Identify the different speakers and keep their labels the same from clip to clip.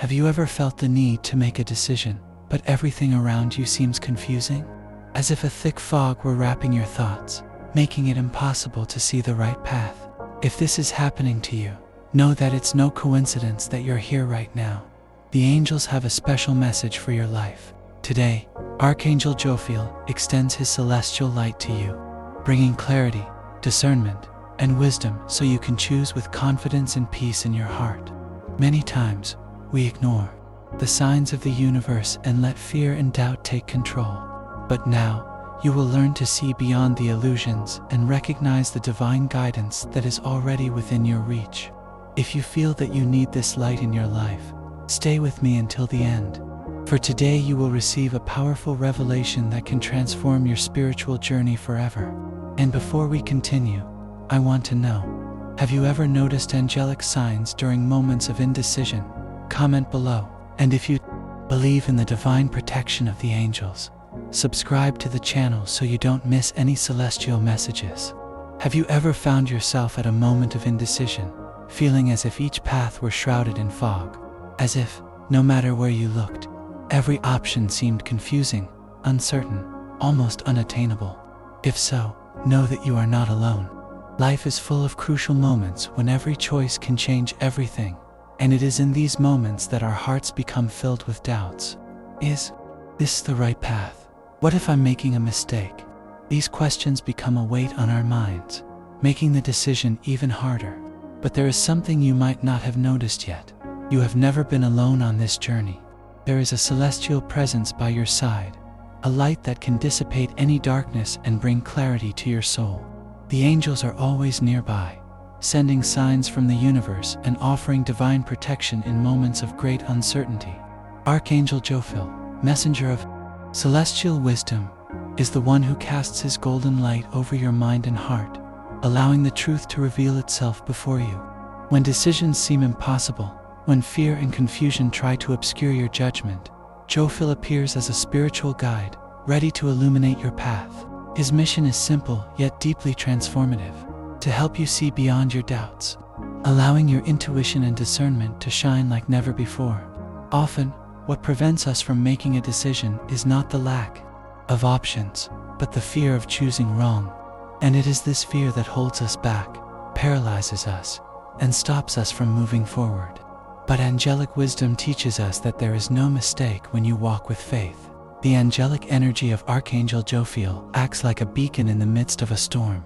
Speaker 1: Have you ever felt the need to make a decision, but everything around you seems confusing? As if a thick fog were wrapping your thoughts, making it impossible to see the right path. If this is happening to you, know that it's no coincidence that you're here right now. The angels have a special message for your life. Today, Archangel Jofiel extends his celestial light to you, bringing clarity, discernment, and wisdom so you can choose with confidence and peace in your heart. Many times, we ignore the signs of the universe and let fear and doubt take control. But now, you will learn to see beyond the illusions and recognize the divine guidance that is already within your reach. If you feel that you need this light in your life, stay with me until the end. For today you will receive a powerful revelation that can transform your spiritual journey forever. And before we continue, I want to know, have you ever noticed angelic signs during moments of indecision? Comment below. And if you believe in the divine protection of the angels, subscribe to the channel so you don't miss any celestial messages. Have you ever found yourself at a moment of indecision, feeling as if each path were shrouded in fog? As if, no matter where you looked, every option seemed confusing, uncertain, almost unattainable? If so, know that you are not alone. Life is full of crucial moments when every choice can change everything, and it is in these moments that our hearts become filled with doubts. Is this the right path? What if I'm making a mistake? These questions become a weight on our minds, making the decision even harder. But there is something you might not have noticed yet. You have never been alone on this journey. There is a celestial presence by your side, a light that can dissipate any darkness and bring clarity to your soul. The angels are always nearby, sending signs from the universe and offering divine protection in moments of great uncertainty. Archangel Jofiel, messenger of celestial wisdom, is the one who casts his golden light over your mind and heart, allowing the truth to reveal itself before you. When decisions seem impossible, when fear and confusion try to obscure your judgment, Jofiel appears as a spiritual guide, ready to illuminate your path. His mission is simple yet deeply transformative, to help you see beyond your doubts, allowing your intuition and discernment to shine like never before. Often, what prevents us from making a decision is not the lack of options, but the fear of choosing wrong. And it is this fear that holds us back, paralyzes us, and stops us from moving forward. But angelic wisdom teaches us that there is no mistake when you walk with faith. The angelic energy of Archangel Jofiel acts like a beacon in the midst of a storm,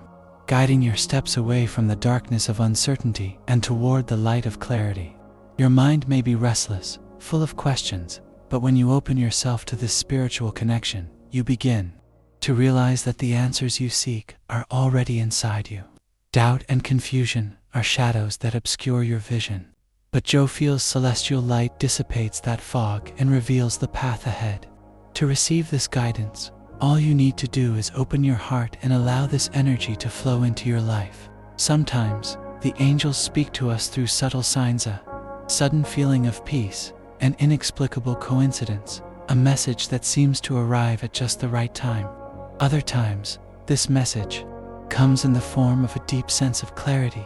Speaker 1: guiding your steps away from the darkness of uncertainty and toward the light of clarity. Your mind may be restless, full of questions, but when you open yourself to this spiritual connection, you begin to realize that the answers you seek are already inside you. Doubt and confusion are shadows that obscure your vision, but Jofiel's celestial light dissipates that fog and reveals the path ahead. To receive this guidance, all you need to do is open your heart and allow this energy to flow into your life. Sometimes, the angels speak to us through subtle signs, a sudden feeling of peace, an inexplicable coincidence, a message that seems to arrive at just the right time. Other times, this message comes in the form of a deep sense of clarity,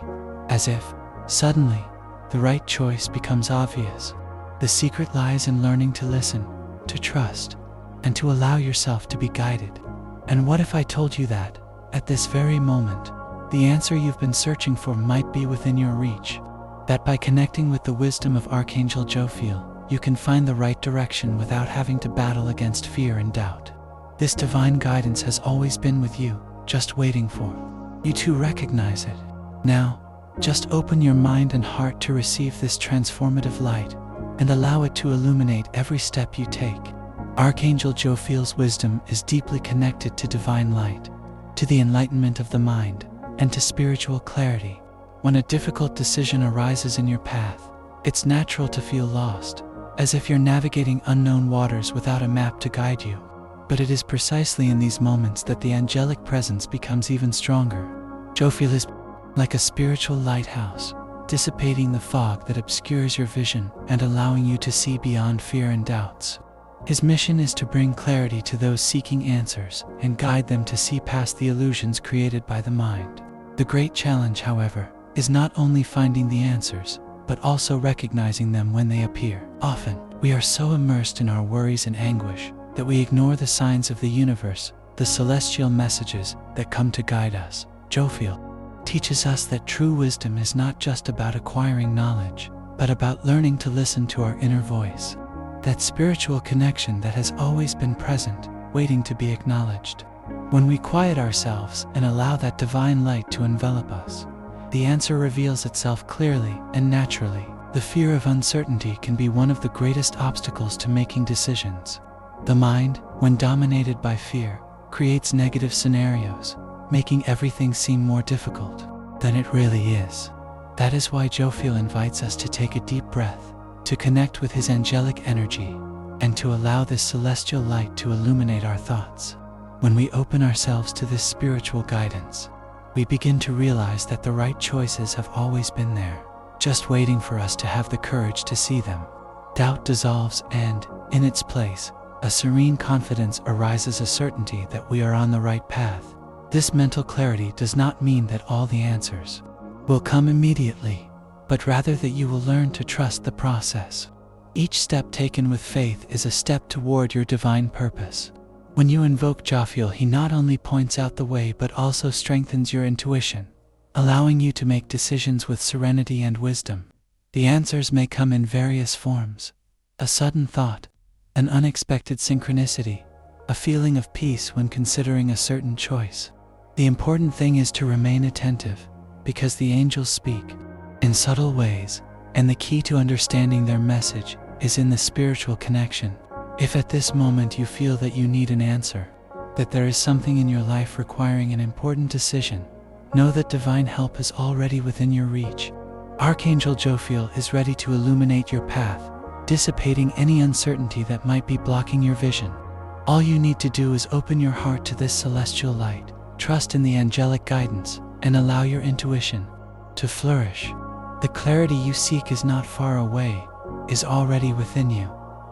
Speaker 1: as if, suddenly, the right choice becomes obvious. The secret lies in learning to listen, to trust, and to allow yourself to be guided. And what if I told you that, at this very moment, the answer you've been searching for might be within your reach? That by connecting with the wisdom of Archangel Jofiel, you can find the right direction without having to battle against fear and doubt. This divine guidance has always been with you, just waiting for you to recognize it. Now, just open your mind and heart to receive this transformative light, and allow it to illuminate every step you take. Archangel Jofiel's wisdom is deeply connected to divine light, to the enlightenment of the mind, and to spiritual clarity. When a difficult decision arises in your path, it's natural to feel lost, as if you're navigating unknown waters without a map to guide you. But it is precisely in these moments that the angelic presence becomes even stronger. Jofiel is like a spiritual lighthouse, dissipating the fog that obscures your vision and allowing you to see beyond fear and doubts. His mission is to bring clarity to those seeking answers and guide them to see past the illusions created by the mind. The great challenge, however, is not only finding the answers. but also recognizing them when they appear. Often, we are so immersed in our worries and anguish that we ignore the signs of the universe, the celestial messages that come to guide us. Jofiel teaches us that true wisdom is not just about acquiring knowledge, but about learning to listen to our inner voice, that spiritual connection that has always been present, waiting to be acknowledged. When we quiet ourselves and allow that divine light to envelop us, the answer reveals itself clearly and naturally. The fear of uncertainty can be one of the greatest obstacles to making decisions. The mind, when dominated by fear, creates negative scenarios, making everything seem more difficult than it really is. That is why Jofiel invites us to take a deep breath, to connect with his angelic energy, and to allow this celestial light to illuminate our thoughts. When we open ourselves to this spiritual guidance, we begin to realize that the right choices have always been there, just waiting for us to have the courage to see them. Doubt dissolves and, in its place, a serene confidence arises, a certainty that we are on the right path. This mental clarity does not mean that all the answers will come immediately, but rather that you will learn to trust the process. Each step taken with faith is a step toward your divine purpose. When you invoke Jofiel, he not only points out the way but also strengthens your intuition, allowing you to make decisions with serenity and wisdom. The answers may come in various forms: a sudden thought, an unexpected synchronicity, a feeling of peace when considering a certain choice. The important thing is to remain attentive, because the angels speak in subtle ways, and the key to understanding their message is in the spiritual connection. If at this moment you feel that you need an answer, that there is something in your life requiring an important decision, know that divine help is already within your reach. Archangel Jofiel is ready to illuminate your path, dissipating any uncertainty that might be blocking your vision. All you need to do is open your heart to this celestial light, trust in the angelic guidance, and allow your intuition to flourish. The clarity you seek is not far away, is already within you,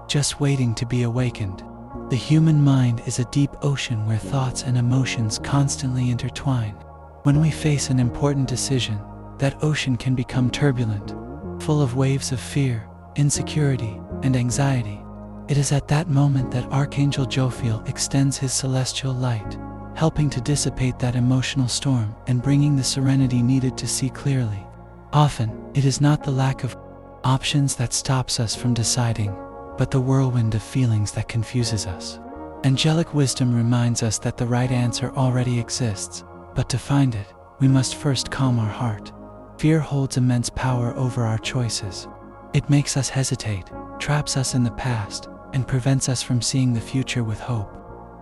Speaker 1: just waiting to be awakened. The human mind is a deep ocean where thoughts and emotions constantly intertwine. When we face an important decision, that ocean can become turbulent, full of waves of fear, insecurity, and anxiety. It is at that moment that Archangel Jofiel extends his celestial light, helping to dissipate that emotional storm and bringing the serenity needed to see clearly. Often, it is not the lack of options that stops us from deciding, but the whirlwind of feelings that confuses us. Angelic wisdom reminds us that the right answer already exists, but to find it, we must first calm our heart. Fear holds immense power over our choices. It makes us hesitate, traps us in the past, and prevents us from seeing the future with hope.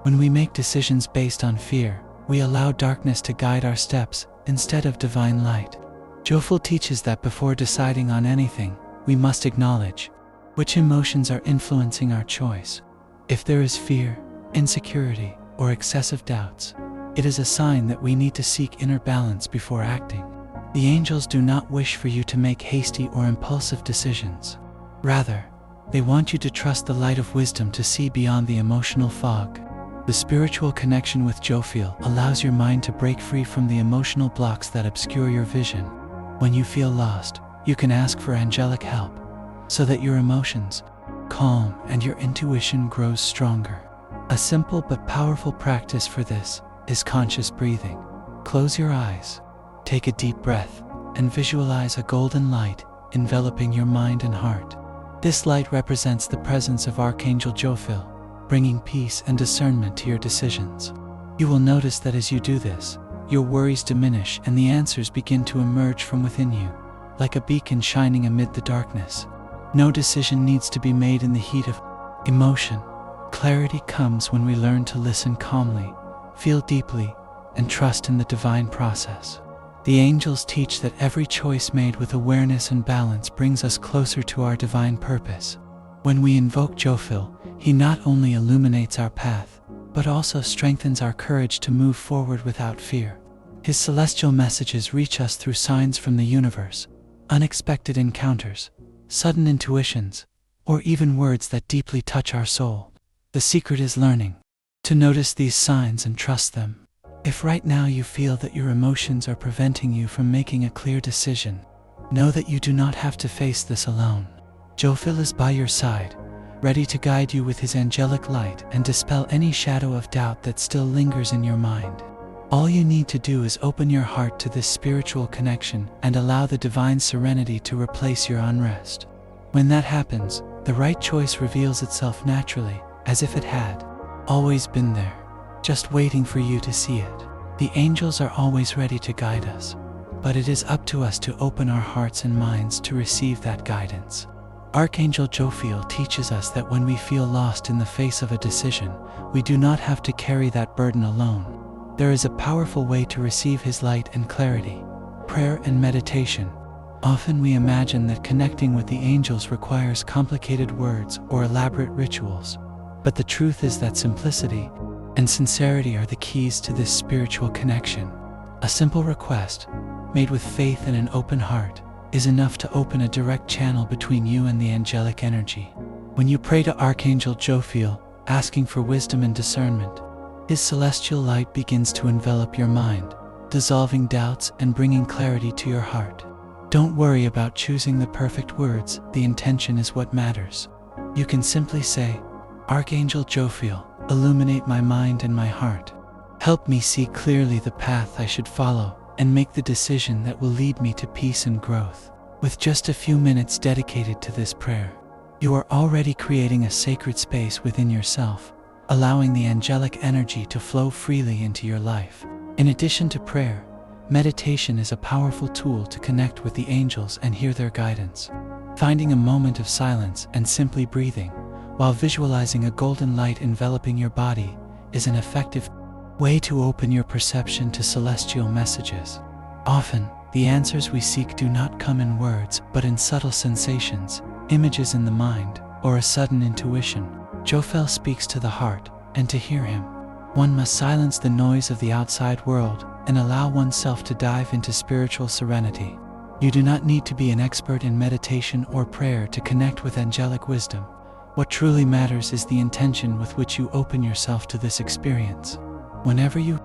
Speaker 1: When we make decisions based on fear, we allow darkness to guide our steps instead of divine light. Jofiel teaches that before deciding on anything, we must acknowledge which emotions are influencing our choice. If there is fear, insecurity, or excessive doubts, it is a sign that we need to seek inner balance before acting. The angels do not wish for you to make hasty or impulsive decisions. Rather, they want you to trust the light of wisdom to see beyond the emotional fog. The spiritual connection with Jofiel allows your mind to break free from the emotional blocks that obscure your vision. When you feel lost, you can ask for angelic help, so that your emotions calm and your intuition grows stronger. A simple but powerful practice for this is conscious breathing. Close your eyes, take a deep breath, and visualize a golden light enveloping your mind and heart. This light represents the presence of Archangel Jofiel, bringing peace and discernment to your decisions. You will notice that as you do this, your worries diminish and the answers begin to emerge from within you, like a beacon shining amid the darkness. No decision needs to be made in the heat of emotion. Clarity comes when we learn to listen calmly, feel deeply, and trust in the divine process. The angels teach that every choice made with awareness and balance brings us closer to our divine purpose. When we invoke Jofiel, he not only illuminates our path, but also strengthens our courage to move forward without fear. His celestial messages reach us through signs from the universe, unexpected encounters, sudden intuitions, or even words that deeply touch our soul. The secret is learning to notice these signs and trust them. If right now you feel that your emotions are preventing you from making a clear decision, Know that you do not have to face this alone. Jofiel is by your side, ready to guide you with his angelic light and dispel any shadow of doubt that still lingers in your mind. All you need to do is open your heart to this spiritual connection and allow the divine serenity to replace your unrest. When that happens, the right choice reveals itself naturally, as if it had always been there, just waiting for you to see it. The angels are always ready to guide us, but it is up to us to open our hearts and minds to receive that guidance. Archangel Jofiel teaches us that when we feel lost in the face of a decision, we do not have to carry that burden alone. There is a powerful way to receive his light and clarity: prayer and meditation. Often we imagine that connecting with the angels requires complicated words or elaborate rituals, but the truth is that simplicity and sincerity are the keys to this spiritual connection. A simple request, made with faith and an open heart, is enough to open a direct channel between you and the angelic energy. When you pray to Archangel Jofiel, asking for wisdom and discernment, his celestial light begins to envelop your mind, dissolving doubts and bringing clarity to your heart. Don't worry about choosing the perfect words, the intention is what matters. You can simply say, "Archangel Jofiel, illuminate my mind and my heart. Help me see clearly the path I should follow and make the decision that will lead me to peace and growth." With just a few minutes dedicated to this prayer, you are already creating a sacred space within yourself, allowing the angelic energy to flow freely into your life. In addition to prayer, meditation is a powerful tool to connect with the angels and hear their guidance. Finding a moment of silence and simply breathing, while visualizing a golden light enveloping your body, is an effective way to open your perception to celestial messages. Often, the answers we seek do not come in words, but in subtle sensations, images in the mind, or a sudden intuition. Jofiel speaks to the heart, and to hear him, one must silence the noise of the outside world and allow oneself to dive into spiritual serenity. You do not need to be an expert in meditation or prayer to connect with angelic wisdom. What truly matters is the intention with which you open yourself to this experience. Whenever you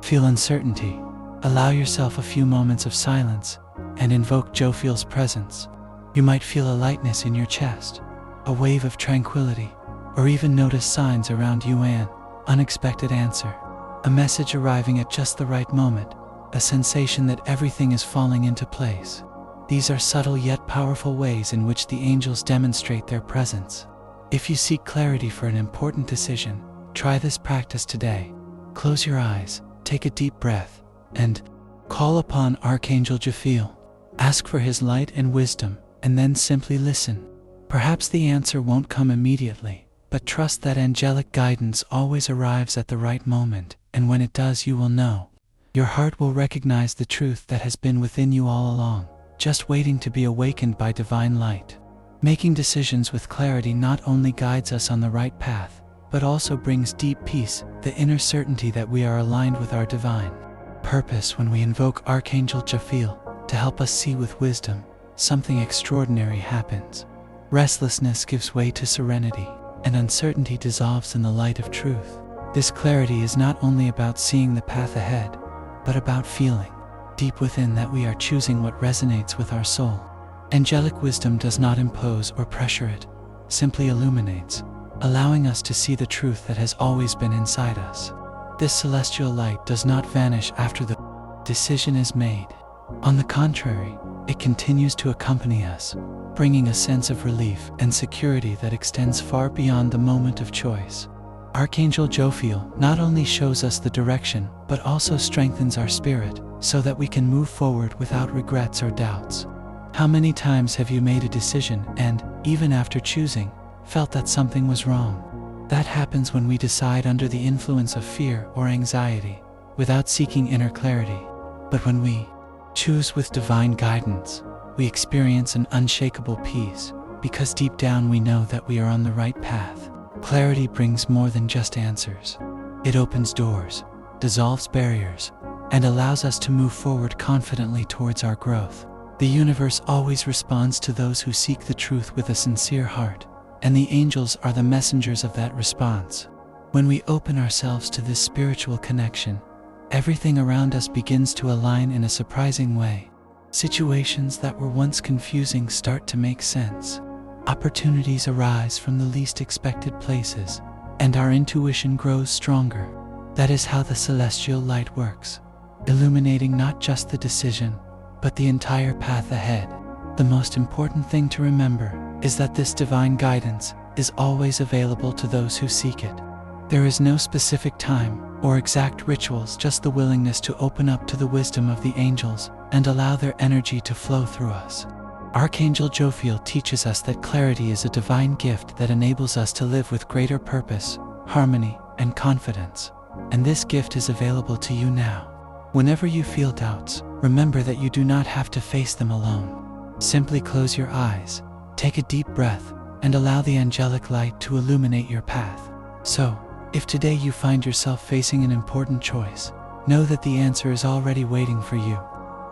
Speaker 1: feel uncertainty, allow yourself a few moments of silence and invoke Jofiel's presence. You might feel a lightness in your chest, a wave of tranquility, or even notice signs around you, an unexpected answer, a message arriving at just the right moment, a sensation that everything is falling into place. These are subtle yet powerful ways in which the angels demonstrate their presence. If you seek clarity for an important decision, try this practice today. Close your eyes, take a deep breath, and call upon Archangel Jofiel. Ask for his light and wisdom, and then simply listen. Perhaps the answer won't come immediately, but trust that angelic guidance always arrives at the right moment, and when it does, you will know. Your heart will recognize the truth that has been within you all along, just waiting to be awakened by divine light. Making decisions with clarity not only guides us on the right path, but also brings deep peace, the inner certainty that we are aligned with our divine purpose. When we invoke Archangel Jofiel to help us see with wisdom, something extraordinary happens. Restlessness gives way to serenity, and uncertainty dissolves in the light of truth. This clarity is not only about seeing the path ahead, but about feeling deep within that we are choosing what resonates with our soul. Angelic wisdom does not impose or pressure, it simply illuminates, allowing us to see the truth that has always been inside us. This celestial light does not vanish after the decision is made. On the contrary, it continues to accompany us, bringing a sense of relief and security that extends far beyond the moment of choice. Archangel Jofiel not only shows us the direction, but also strengthens our spirit, so that we can move forward without regrets or doubts. How many times have you made a decision and, even after choosing, felt that something was wrong? That happens when we decide under the influence of fear or anxiety, without seeking inner clarity. But when we choose with divine guidance, we experience an unshakable peace, because deep down we know that we are on the right path. Clarity brings more than just answers. It opens doors, dissolves barriers, and allows us to move forward confidently towards our growth. The universe always responds to those who seek the truth with a sincere heart, and the angels are the messengers of that response. When we open ourselves to this spiritual connection, everything around us begins to align in a surprising way. Situations that were once confusing start to make sense. Opportunities arise from the least expected places, and our intuition grows stronger. That is how the celestial light works, illuminating not just the decision, but the entire path ahead. The most important thing to remember is that this divine guidance is always available to those who seek it. There is no specific time or exact rituals, just the willingness to open up to the wisdom of the angels and allow their energy to flow through us. Archangel Jofiel teaches us that clarity is a divine gift that enables us to live with greater purpose, harmony, and confidence. And this gift is available to you now. Whenever you feel doubts, remember that you do not have to face them alone. Simply close your eyes, take a deep breath, and allow the angelic light to illuminate your path. So, if today you find yourself facing an important choice, know that the answer is already waiting for you.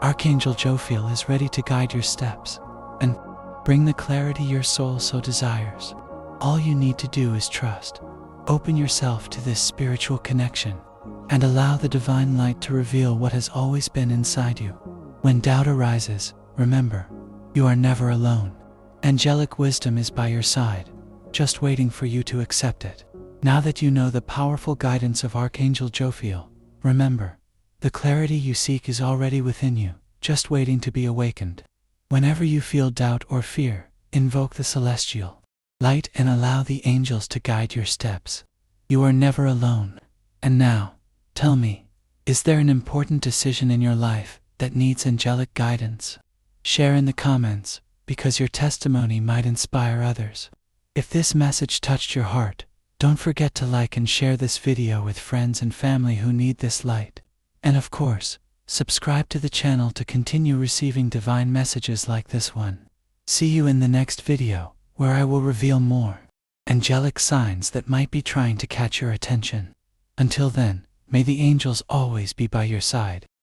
Speaker 1: Archangel Jofiel is ready to guide your steps and bring the clarity your soul so desires. All you need to do is trust. Open yourself to this spiritual connection and allow the divine light to reveal what has always been inside you. When doubt arises, remember, you are never alone. Angelic wisdom is by your side, just waiting for you to accept it. Now that you know the powerful guidance of Archangel Jofiel, remember, the clarity you seek is already within you, just waiting to be awakened. Whenever you feel doubt or fear, invoke the celestial light and allow the angels to guide your steps. You are never alone. And now, tell me, is there an important decision in your life that needs angelic guidance? Share in the comments, because your testimony might inspire others. If this message touched your heart, don't forget to like and share this video with friends and family who need this light. And of course, subscribe to the channel to continue receiving divine messages like this one. See you in the next video, where I will reveal more angelic signs that might be trying to catch your attention. Until then, may the angels always be by your side.